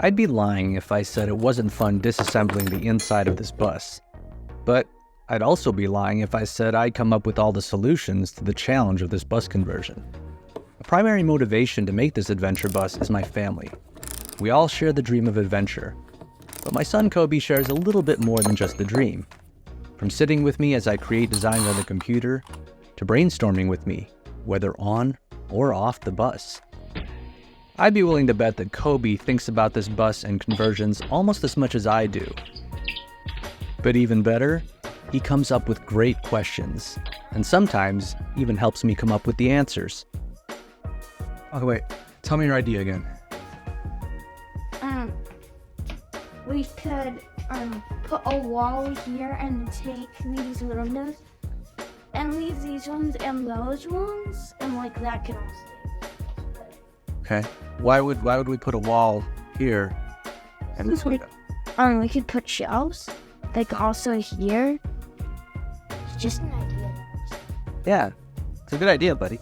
I'd be lying if I said it wasn't fun disassembling the inside of this bus. But I'd also be lying if I said I'd come up with all the solutions to the challenge of this bus conversion. A primary motivation to make this adventure bus is my family. We all share the dream of adventure. But my son Kobe shares a little bit more than just the dream. From sitting with me as I create designs on the computer, to brainstorming with me, whether on or off the bus. I'd be willing to bet that Kobe thinks about this bus and conversions almost as much as I do. But even better, he comes up with great questions, and sometimes even helps me come up with the answers. Okay, wait. Tell me your idea again. We could put a wall here and take these windows and leave these ones and those ones, and like that can all stay. Okay. Why would we put a wall here and this window? We could put shelves, like also here. It's just an idea. Yeah, it's a good idea, buddy.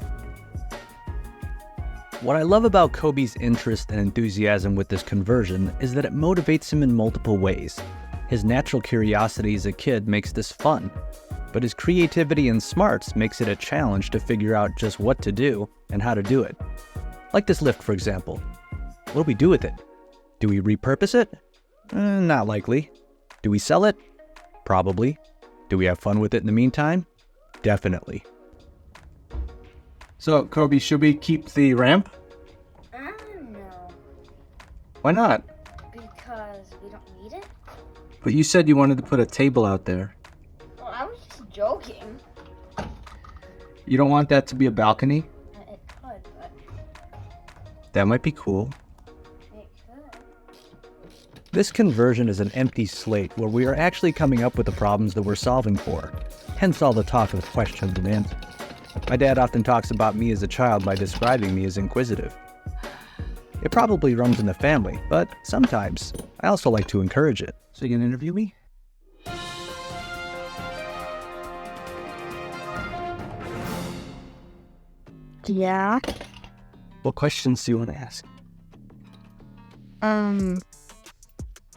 What I love about Kobe's interest and enthusiasm with this conversion is that it motivates him in multiple ways. His natural curiosity as a kid makes this fun, but his creativity and smarts makes it a challenge to figure out just what to do and how to do it. Like this lift, for example. What do we do with it? Do we repurpose it? Not likely. Do we sell it? Probably. Do we have fun with it in the meantime? Definitely. So, Kobe, should we keep the ramp? I don't know, Why not? because we don't need it. But you said you wanted to put a table out there. Well, I was just joking. You don't want that to be a balcony? It could, but That might be cool. it could. This conversion is an empty slate where we are actually coming up with the problems that we're solving for. Hence all the talk of questions and answers. My dad often talks about me as a child by describing me as inquisitive. It probably runs in the family, but sometimes I also like to encourage it. So you gonna interview me? Yeah. What questions do you want to ask?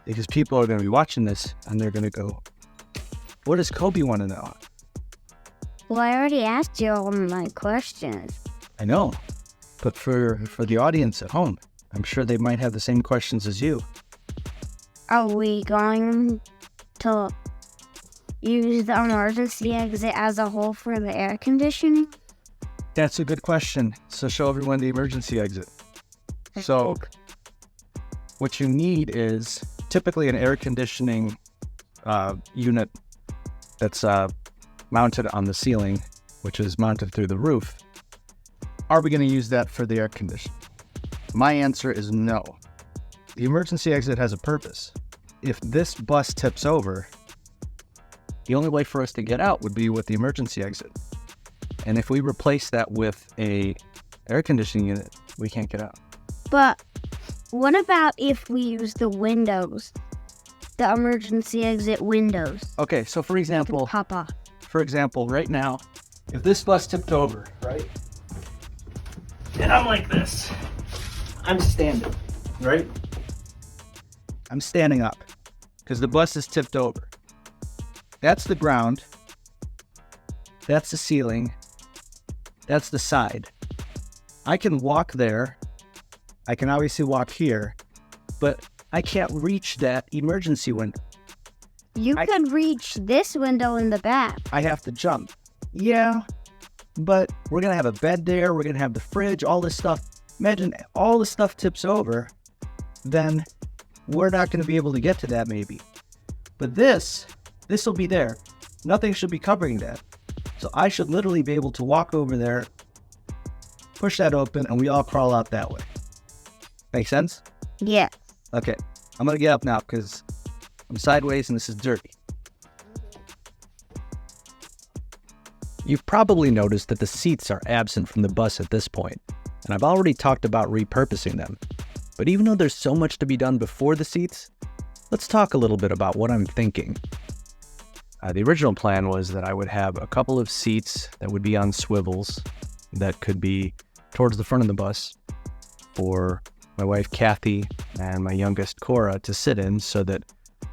Because people are going to be watching this and they're going to go, what does Kobe want to know? Well, I already asked you all my questions. I know, but for the audience at home, I'm sure they might have the same questions as you. Are we going to use the emergency exit as a hole for the air conditioning? That's a good question. So show everyone the emergency exit. So what you need is typically an air conditioning unit that's mounted on the ceiling, which is mounted through the roof. Are we going to use that for the air conditioning? My answer is no. The emergency exit has a purpose. If this bus tips over, the only way for us to get out would be with the emergency exit. And if we replace that with a air conditioning unit, we can't get out. But what about if we use the windows? The emergency exit windows. Okay, so for example, Pop off. right now, if this bus tipped over, right? And I'm like this. I'm standing, right? I'm standing up because the bus is tipped over. That's the ground. That's the ceiling. That's the side. I can walk there. I can obviously walk here, but I can't reach that emergency window. You could reach this window in the back. I have to jump. Yeah, but we're going to have a bed there. We're going to have the fridge, all this stuff. Imagine all the stuff tips over, then we're not going to be able to get to that maybe. But this will be there. Nothing should be covering that. So I should literally be able to walk over there, push that open, and we all crawl out that way. Make sense? Yeah. Okay, I'm going to get up now because I'm sideways and this is dirty. You've probably noticed that the seats are absent from the bus at this point, and I've already talked about repurposing them. But even though there's so much to be done before the seats, let's talk a little bit about what I'm thinking. The original plan was that I would have a couple of seats that would be on swivels that could be towards the front of the bus for my wife Kathy, and my youngest Cora to sit in so that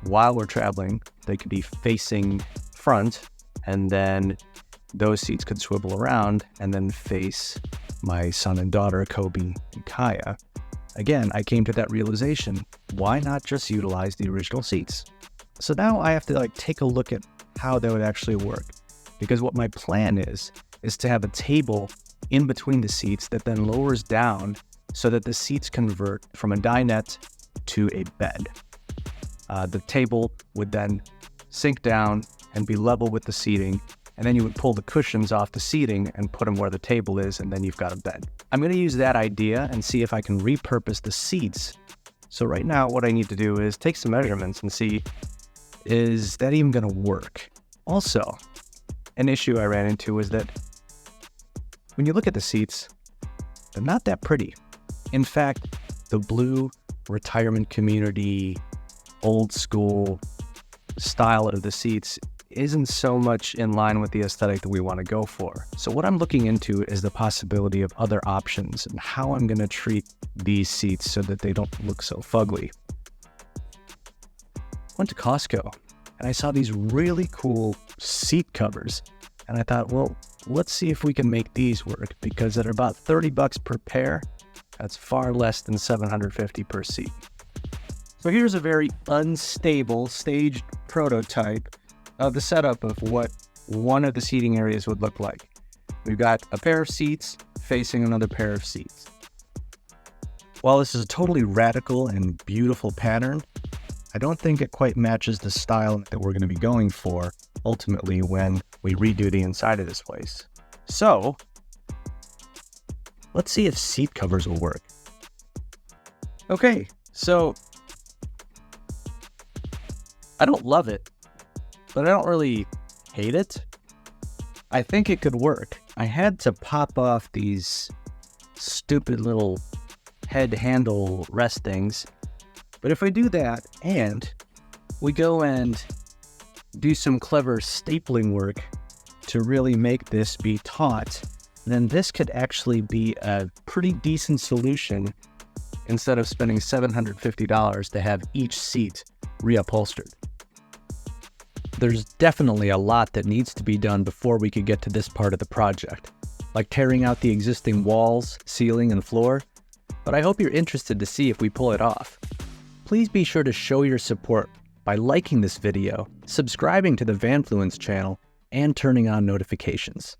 while we're traveling, they could be facing front, and then those seats could swivel around and then face my son and daughter, Kobe and Kaya. Again, I came to that realization, why not just utilize the original seats? So now I have to take a look at how that would actually work. Because what my plan is to have a table in between the seats that then lowers down so that the seats convert from a dinette to a bed. The table would then sink down and be level with the seating, and then you would pull the cushions off the seating and put them where the table is, and then you've got a bed. I'm going to use that idea and see if I can repurpose the seats. So right now what I need to do is take some measurements and see, is that even going to work? Also, an issue I ran into was that when you look at the seats, they're not that pretty. In fact, the blue retirement community, old school style of the seats isn't so much in line with the aesthetic that we want to go for. So what I'm looking into is the possibility of other options and how I'm going to treat these seats so that they don't look so fugly. Went to Costco and I saw these really cool seat covers, and I thought, well, let's see if we can make these work, because they're about $30 per pair. That's far less than $750 per seat. So here's a very unstable staged prototype of the setup of what one of the seating areas would look like. We've got a pair of seats facing another pair of seats. While this is a totally radical and beautiful pattern, I don't think it quite matches the style that we're going to be going for ultimately when we redo the inside of this place. So let's see if seat covers will work. Okay, so I don't love it, but I don't really hate it. I think it could work. I had to pop off these stupid little head handle rest things, but if we do that and we go and do some clever stapling work to really make this be taut, then this could actually be a pretty decent solution instead of spending $750 to have each seat reupholstered. There's definitely a lot that needs to be done before we could get to this part of the project, like tearing out the existing walls, ceiling, and floor, but I hope you're interested to see if we pull it off. Please be sure to show your support by liking this video, subscribing to the Vanfluence channel, and turning on notifications.